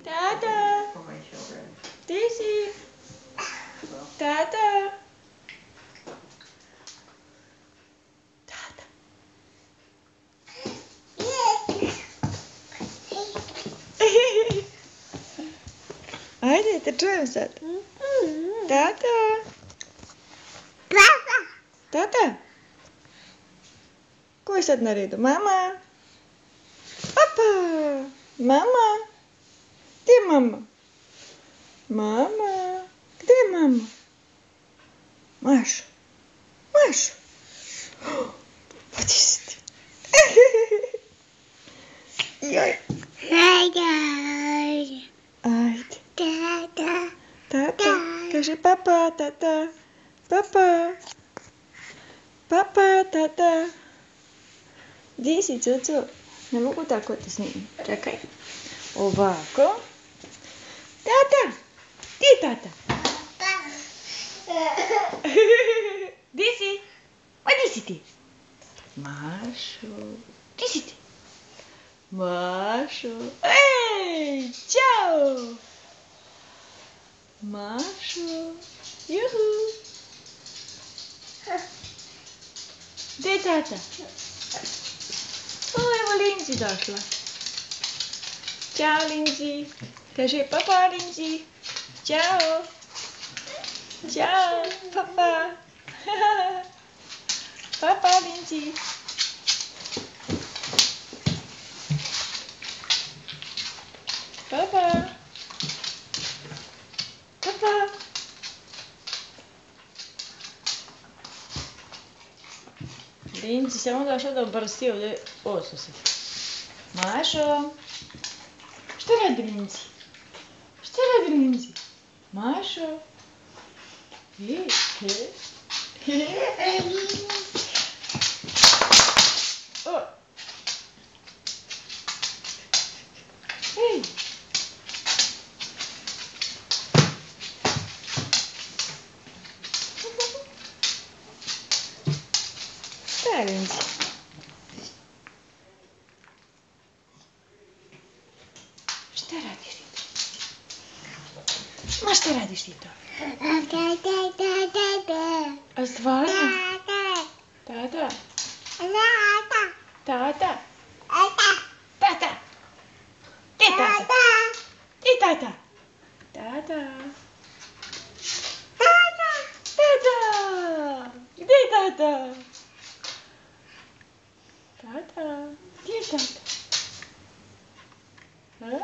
Tata. For my children. Daisy. Well, Tata. Tata. Айди, ти чуємося? Тата. Тата. Кой сяд на реду? Мама. Папа. Мама. Где мама? Мама. Где мама? Маша. Маша. Вот здесь. Ой. Айди. Тата. Кажи папа, тата. Папа. Папа, тата. Диси, цуцу. Не могу так вот снимать. Чакай. Овако. Тата. Ти тата. Диси. Оди си ти. Машо. Ти си ти. Машо. Ей, чао. Машо. Юху. Где тата? Ой, evo Lindsay došla. Ćao Lindsay. Kaže papa Lindsay. Ćao. Ćao papa. Papa Lindsay. Papa. Papa. Lindsay, samo došla da obrsti ovdje osuse. Mašo. Što radi Lindsay? Što radi Lindsay? Mašo. O. Ej. Šta je Lindsay? Šta radiš ti to? Ma šta radiš ti to? A stvarno? Tata? Tata? Tata? Gdje je tata? Gdje je tata? Tata? Tata? Gdje je tata? Tata? Gdje je tata? Ha?